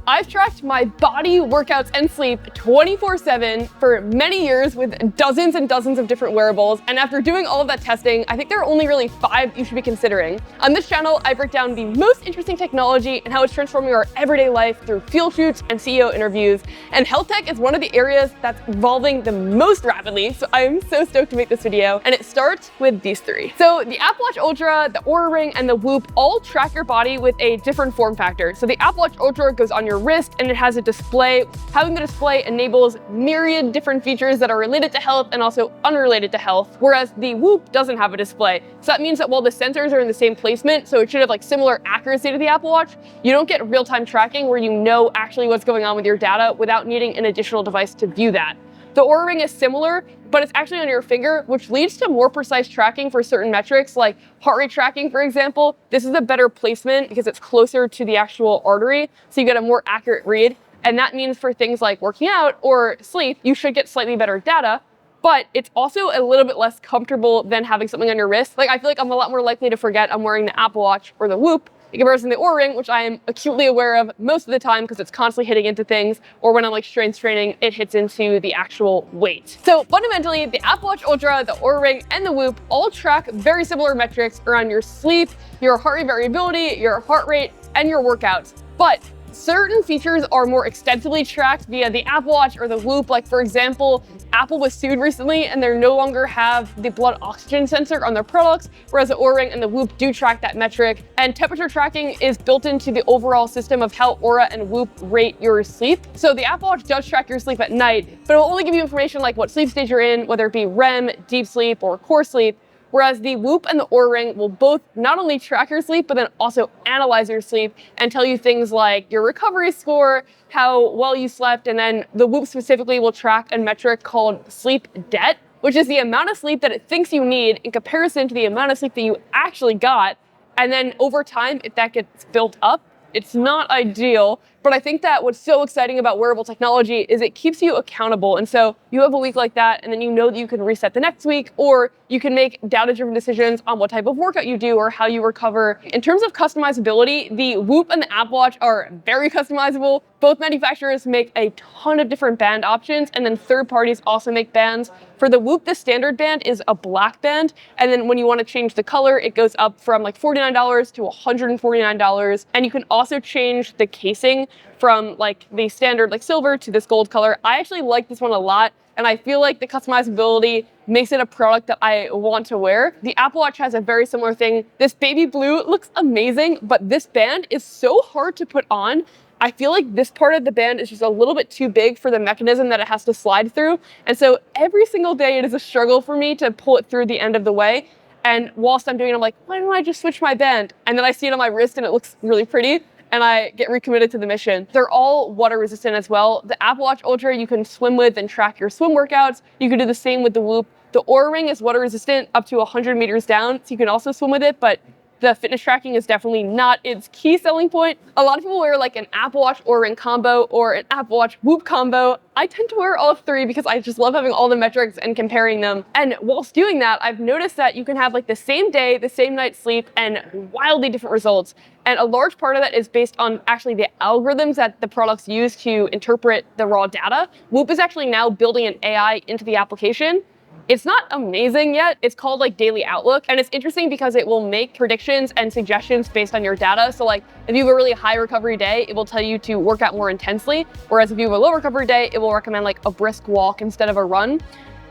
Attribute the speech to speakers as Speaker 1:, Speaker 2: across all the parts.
Speaker 1: I've tracked my body, workouts, and sleep 24/7 for many years with dozens and dozens of different wearables, and after doing all of that testing, I think there are only really 5 you should be considering. On this channel, I break down the most interesting technology and how it's transforming our everyday life through field shoots and CEO interviews, and health tech is one of the areas that's evolving the most rapidly, so I am so stoked to make this video, and it starts with these 3. So the Apple Watch Ultra, the Oura Ring, and the Whoop all track your body with a different form factor. So the Apple Watch Ultra goes on your wrist and it has a display. Having the display enables myriad different features that are related to health and also unrelated to health, whereas the Whoop doesn't have a display. So that means that while the sensors are in the same placement, so it should have like similar accuracy to the Apple Watch, you don't get real-time tracking where you know actually what's going on with your data without needing an additional device to view that. The Oura Ring is similar, but it's actually on your finger, which leads to more precise tracking for certain metrics, like heart rate tracking, for example. This is a better placement because it's closer to the actual artery, so you get a more accurate read. And that means for things like working out or sleep, you should get slightly better data, but it's also a little bit less comfortable than having something on your wrist. Like, I feel like I'm a lot more likely to forget I'm wearing the Apple Watch or the Whoop in comparison to the Oura Ring, which I am acutely aware of most of the time because it's constantly hitting into things, or when I'm like strength training, it hits into the actual weight. So fundamentally, the Apple Watch Ultra, the Oura Ring, and the Whoop all track very similar metrics around your sleep, your heart rate variability, your heart rate, and your workouts. But certain features are more extensively tracked via the Apple Watch or the Whoop. Like, for example, Apple was sued recently and they no longer have the blood oxygen sensor on their products, whereas the Oura Ring and the Whoop do track that metric. And temperature tracking is built into the overall system of how Oura and Whoop rate your sleep. So the Apple Watch does track your sleep at night, but it will only give you information like what sleep stage you're in, whether it be REM, deep sleep, or core sleep. Whereas the Whoop and the Oura Ring will both not only track your sleep, but then also analyze your sleep and tell you things like your recovery score, how well you slept, and then the Whoop specifically will track a metric called sleep debt, which is the amount of sleep that it thinks you need in comparison to the amount of sleep that you actually got. And then over time, if that gets built up, it's not ideal, but I think that what's so exciting about wearable technology is it keeps you accountable. And so you have a week like that, and then you know that you can reset the next week, or you can make data-driven decisions on what type of workout you do or how you recover. In terms of customizability, the Whoop and the Apple Watch are very customizable. Both manufacturers make a ton of different band options, and then third parties also make bands. For the Whoop, the standard band is a black band, and then when you want to change the color, it goes up from like $49 to $149. And you can also change the casing from like the standard like silver to this gold color. I actually like this one a lot, and I feel like the customizability makes it a product that I want to wear. The Apple Watch has a very similar thing. This baby blue looks amazing, but this band is so hard to put on. I feel like this part of the band is just a little bit too big for the mechanism that it has to slide through. And so every single day it is a struggle for me to pull it through the end of the way. And whilst I'm doing it, I'm like, why don't I just switch my band? And then I see it on my wrist and it looks really pretty, and I get recommitted to the mission. They're all water resistant as well. The Apple Watch Ultra you can swim with and track your swim workouts. You can do the same with the Whoop. The Oura Ring is water resistant up to 100 meters down, so you can also swim with it, but the fitness tracking is definitely not its key selling point. A lot of people wear like an Apple Watch Oura Ring combo or an Apple Watch Whoop combo. I tend to wear all 3 because I just love having all the metrics and comparing them. And whilst doing that, I've noticed that you can have like the same day, the same night's sleep, and wildly different results. And a large part of that is based on actually the algorithms that the products use to interpret the raw data. Whoop is actually now building an AI into the application. It's not amazing yet. It's called like Daily Outlook, and it's interesting because it will make predictions and suggestions based on your data. So like if you have a really high recovery day, it will tell you to work out more intensely. Whereas if you have a low recovery day, it will recommend like a brisk walk instead of a run.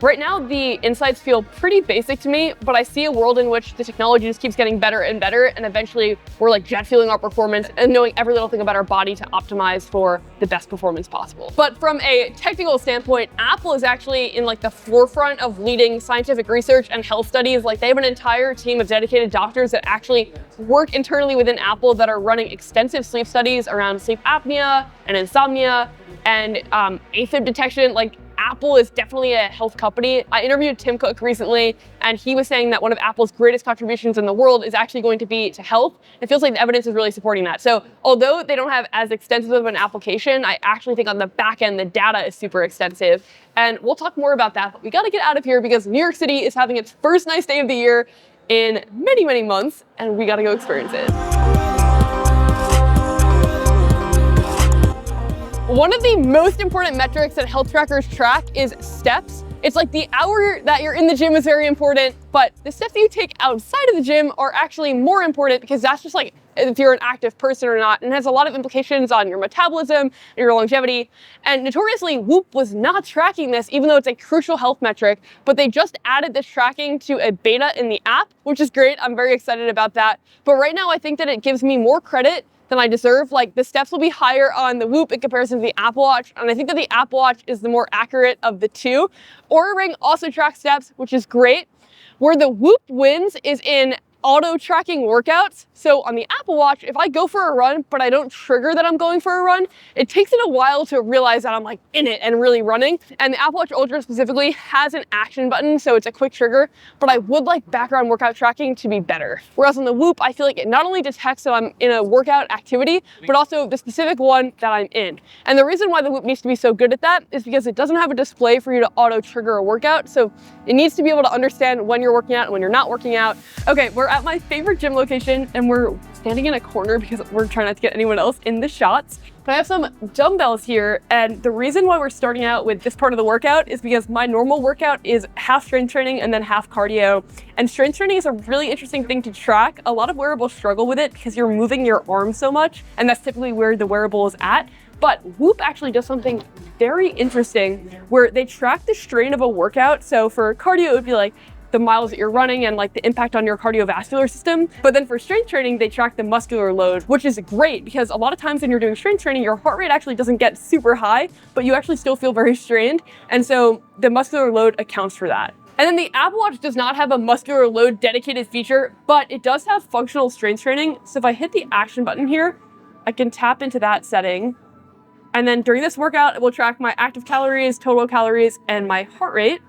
Speaker 1: Right now, the insights feel pretty basic to me, but I see a world in which the technology just keeps getting better and better, and eventually we're like jet fueling our performance and knowing every little thing about our body to optimize for the best performance possible. But from a technical standpoint, Apple is actually in like the forefront of leading scientific research and health studies. Like, they have an entire team of dedicated doctors that actually work internally within Apple that are running extensive sleep studies around sleep apnea and insomnia and AFib detection. Like, Apple is definitely a health company. I interviewed Tim Cook recently, and he was saying that one of Apple's greatest contributions in the world is actually going to be to health. It feels like the evidence is really supporting that. So although they don't have as extensive of an application, I actually think on the back end, the data is super extensive. And we'll talk more about that, but we got to get out of here because New York City is having its first nice day of the year in many, many months, and we got to go experience it. One of the most important metrics that health trackers track is steps. It's like the hour that you're in the gym is very important, but the steps that you take outside of the gym are actually more important because that's just like if you're an active person or not, and has a lot of implications on your metabolism, your longevity. And notoriously, Whoop was not tracking this, even though it's a crucial health metric, but they just added this tracking to a beta in the app, which is great. I'm very excited about that. But right now, I think that it gives me more credit than I deserve. Like, the steps will be higher on the Whoop in comparison to the Apple Watch, and I think that the Apple Watch is the more accurate of the two. Oura Ring also tracks steps, which is great. Where the Whoop wins is in auto tracking workouts. So on the Apple Watch, if I go for a run, but I don't trigger that I'm going for a run, it takes it a while to realize that I'm like in it and really running. And the Apple Watch Ultra specifically has an action button, so it's a quick trigger, but I would like background workout tracking to be better. Whereas on the Whoop, I feel like it not only detects that I'm in a workout activity, but also the specific one that I'm in. And the reason why the Whoop needs to be so good at that is because it doesn't have a display for you to auto trigger a workout. So it needs to be able to understand when you're working out and when you're not working out. Okay, we're at my favorite gym location and we're standing in a corner because we're trying not to get anyone else in the shots. But I have some dumbbells here, and the reason why we're starting out with this part of the workout is because my normal workout is half strength training and then half cardio. And strength training is a really interesting thing to track. A lot of wearables struggle with it because you're moving your arms so much, and that's typically where the wearable is at. But Whoop actually does something very interesting where they track the strain of a workout. So for cardio, it would be like the miles that you're running and like the impact on your cardiovascular system. But then for strength training, they track the muscular load, which is great because a lot of times when you're doing strength training, your heart rate actually doesn't get super high, but you actually still feel very strained. And so the muscular load accounts for that. And then the Apple Watch does not have a muscular load dedicated feature, but it does have functional strength training. So if I hit the action button here, I can tap into that setting. And then during this workout, it will track my active calories, total calories, and my heart rate.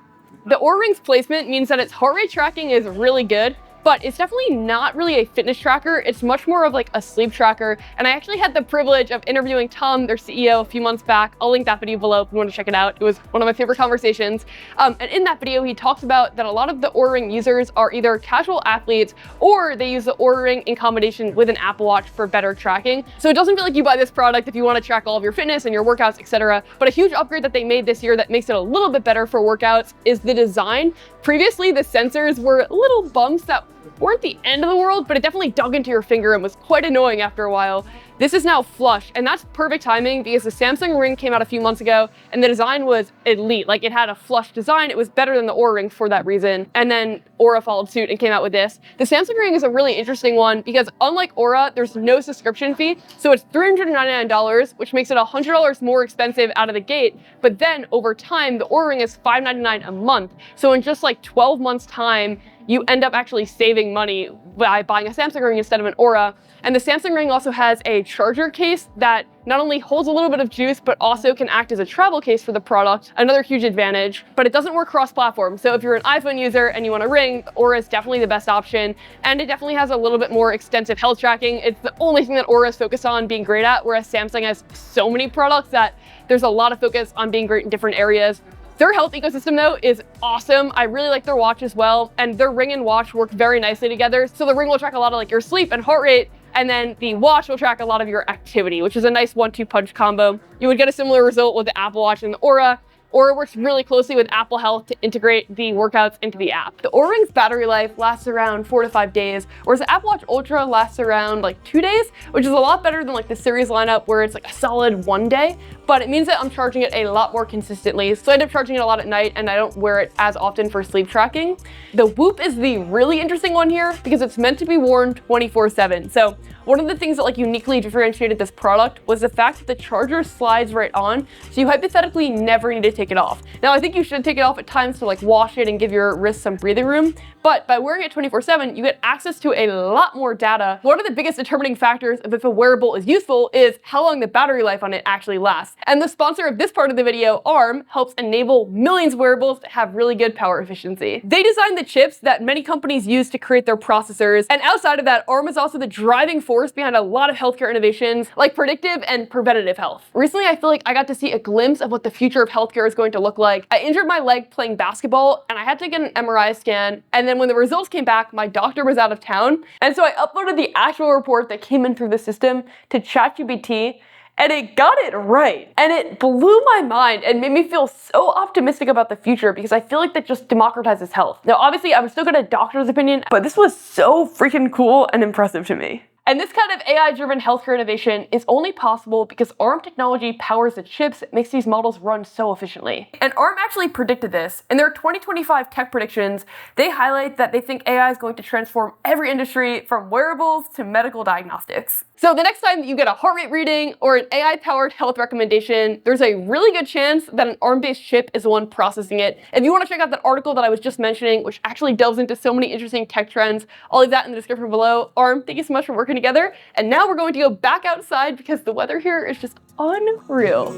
Speaker 1: The Oura Ring's placement means that its heart rate tracking is really good, but it's definitely not really a fitness tracker. It's much more of like a sleep tracker. And I actually had the privilege of interviewing Tom, their CEO, a few months back. I'll link that video below if you want to check it out. It was one of my favorite conversations. And in that video, he talks about that a lot of the Oura Ring users are either casual athletes or they use the Oura Ring in combination with an Apple Watch for better tracking. So it doesn't feel like you buy this product if you want to track all of your fitness and your workouts, etc. But a huge upgrade that they made this year that makes it a little bit better for workouts is the design. Previously, the sensors were little bumps that weren't the end of the world, but it definitely dug into your finger and was quite annoying after a while. This is now flush, and that's perfect timing because the Samsung Ring came out a few months ago and the design was elite. Like, it had a flush design. It was better than the Oura Ring for that reason. And then Oura followed suit and came out with this. The Samsung Ring is a really interesting one because unlike Oura, there's no subscription fee. So it's $399, which makes it $100 more expensive out of the gate. But then over time, the Oura Ring is $599 a month. So in just like 12 months time, you end up actually saving money by buying a Samsung Ring instead of an Oura. And the Samsung Ring also has a charger case that not only holds a little bit of juice, but also can act as a travel case for the product, another huge advantage, but it doesn't work cross-platform. So if you're an iPhone user and you want a Ring, Oura is definitely the best option. And it definitely has a little bit more extensive health tracking. It's the only thing that Oura is focused on being great at, whereas Samsung has so many products that there's a lot of focus on being great in different areas. Their health ecosystem, though, is awesome. I really like their watch as well, and their Ring and watch work very nicely together. So the Ring will track a lot of like your sleep and heart rate, and then the watch will track a lot of your activity, which is a nice 1-2 punch combo. You would get a similar result with the Apple Watch and the Oura. Oura works really closely with Apple Health to integrate the workouts into the app. The Oura Ring's battery life lasts around 4 to 5 days, whereas the Apple Watch Ultra lasts around like 2 days, which is a lot better than like the series lineup where it's like a solid 1 day. But it means that I'm charging it a lot more consistently. So I end up charging it a lot at night and I don't wear it as often for sleep tracking. The Whoop is the really interesting one here because it's meant to be worn 24/7. So one of the things that like uniquely differentiated this product was the fact that the charger slides right on. So you hypothetically never need to take it off. Now I think you should take it off at times to like wash it and give your wrist some breathing room. But by wearing it 24/7, you get access to a lot more data. One of the biggest determining factors of if a wearable is useful is how long the battery life on it actually lasts. And the sponsor of this part of the video, ARM, helps enable millions of wearables to have really good power efficiency. They designed the chips that many companies use to create their processors. And outside of that, ARM is also the driving force behind a lot of healthcare innovations like predictive and preventative health. Recently, I feel like I got to see a glimpse of what the future of healthcare is going to look like. I injured my leg playing basketball and I had to get an MRI scan. And then when the results came back, my doctor was out of town. And so I uploaded the actual report that came in through the system to ChatGPT. And it got it right. And it blew my mind and made me feel so optimistic about the future because I feel like that just democratizes health. Now, obviously, I'm still gonna a doctor's opinion, but this was so freaking cool and impressive to me. And this kind of AI-driven healthcare innovation is only possible because ARM technology powers the chips that makes these models run so efficiently. And ARM actually predicted this. In their 2025 tech predictions, they highlight that they think AI is going to transform every industry from wearables to medical diagnostics. So the next time that you get a heart rate reading or an AI-powered health recommendation, there's a really good chance that an ARM-based chip is the one processing it. If you want to check out that article that I was just mentioning, which actually delves into so many interesting tech trends, I'll leave that in the description below. ARM, thank you so much for working together. And now we're going to go back outside because the weather here is just unreal.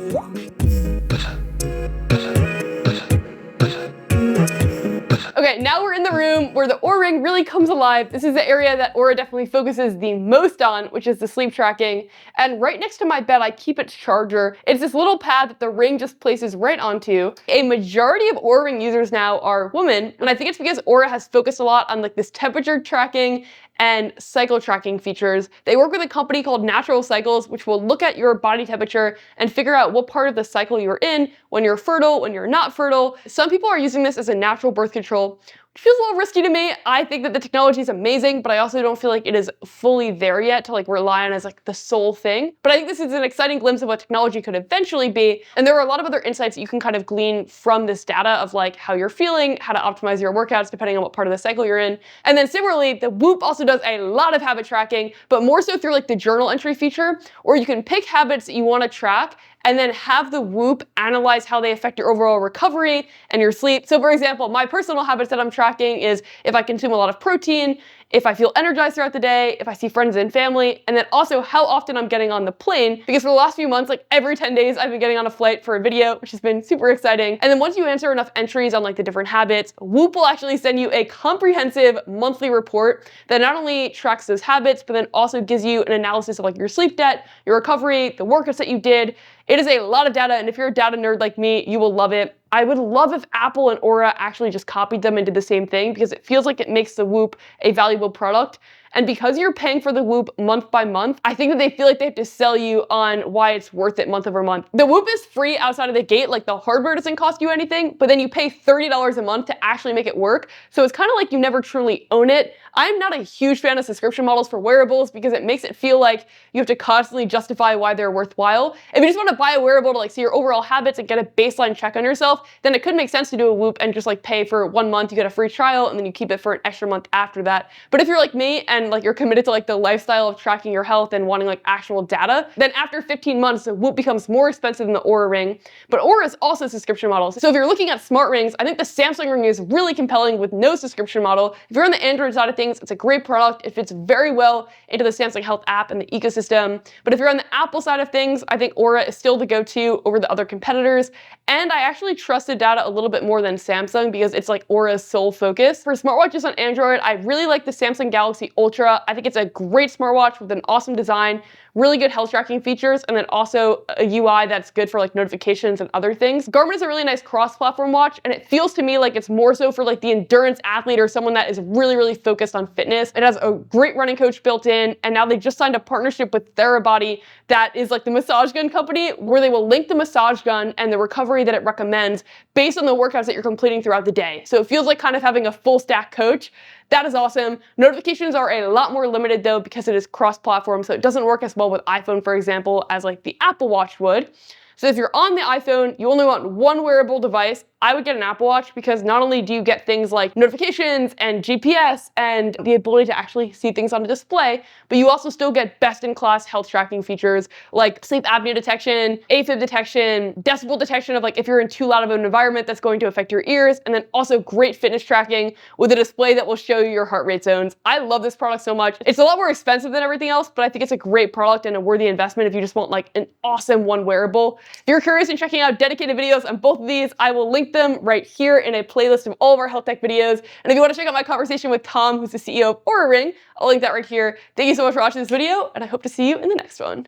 Speaker 1: Okay, now we're in the room where the Oura Ring really comes alive. This is the area that Oura definitely focuses the most on, which is the sleep tracking. And right next to my bed, I keep its charger. It's this little pad that the ring just places right onto. A majority of Oura Ring users now are women, and I think it's because Oura has focused a lot on like this temperature tracking and cycle tracking features. They work with a company called Natural Cycles, which will look at your body temperature and figure out what part of the cycle you're in, when you're fertile, when you're not fertile. Some people are using this as a natural birth control, which feels a little risky to me. I think that the technology is amazing, but I also don't feel like it is fully there yet to like rely on as like the sole thing. But I think this is an exciting glimpse of what technology could eventually be. And there are a lot of other insights that you can kind of glean from this data of like how you're feeling, how to optimize your workouts depending on what part of the cycle you're in. And then similarly, the Whoop also does a lot of habit tracking, but more so through like the journal entry feature, or you can pick habits that you want to track and then have the Whoop analyze how they affect your overall recovery and your sleep. So for example, my personal habits that I'm tracking is if I consume a lot of protein, if I feel energized throughout the day, if I see friends and family, and then also how often I'm getting on the plane, because for the last few months, like every 10 days, I've been getting on a flight for a video, which has been super exciting. And then once you answer enough entries on like the different habits, Whoop will actually send you a comprehensive monthly report that not only tracks those habits, but then also gives you an analysis of like your sleep debt, your recovery, the workouts that you did. It is a lot of data, and if you're a data nerd like me, you will love it. I would love if Apple and Oura actually just copied them and did the same thing because it feels like it makes the Whoop a valuable product. And because you're paying for the Whoop month by month, I think that they feel like they have to sell you on why it's worth it month over month. The Whoop is free outside of the gate, like the hardware doesn't cost you anything, but then you pay $30 a month to actually make it work. So it's kind of like you never truly own it. I'm not a huge fan of subscription models for wearables because it makes it feel like you have to constantly justify why they're worthwhile. If you just want to buy a wearable to like see your overall habits and get a baseline check on yourself, then it could make sense to do a Whoop and just like pay for 1 month, you get a free trial, and then you keep it for an extra month after that. But if you're like me and like you're committed to like the lifestyle of tracking your health and wanting like actual data, then after 15 months, the Whoop becomes more expensive than the Oura Ring. But Oura is also subscription models. So if you're looking at smart rings, I think the Samsung Ring is really compelling with no subscription model. If you're on the Android side of things, it's a great product. It fits very well into the Samsung Health app and the ecosystem. But if you're on the Apple side of things, I think Oura is still the go-to over the other competitors. And I actually trust the data a little bit more than Samsung because it's like Oura's sole focus. For smartwatches on Android, I really like the Samsung Galaxy Ultra. I think it's a great smartwatch with an awesome design, really good health tracking features, and then also a UI that's good for like notifications and other things. Garmin is a really nice cross-platform watch, and it feels to me like it's more so for like the endurance athlete or someone that is really, really focused on fitness. It has a great running coach built in, and now they just signed a partnership with Therabody that is like the massage gun company where they will link the massage gun and the recovery that it recommends based on the workouts that you're completing throughout the day. So it feels like kind of having a full stack coach. That is awesome. Notifications are a lot more limited though because it is cross-platform, so it doesn't work as well with iPhone, for example, as like the Apple Watch would. So if you're on the iPhone, you only want one wearable device, I would get an Apple Watch because not only do you get things like notifications and GPS and the ability to actually see things on a display, but you also still get best-in-class health tracking features like sleep apnea detection, AFib detection, decibel detection of like if you're in too loud of an environment that's going to affect your ears, and then also great fitness tracking with a display that will show you your heart rate zones. I love this product so much. It's a lot more expensive than everything else, but I think it's a great product and a worthy investment if you just want like an awesome one wearable. If you're curious in checking out dedicated videos on both of these, I will link them right here in a playlist of all of our health tech videos. And if you want to check out my conversation with Tom, who's the CEO of Oura Ring, I'll link that right here. Thank you so much for watching this video, and I hope to see you in the next one.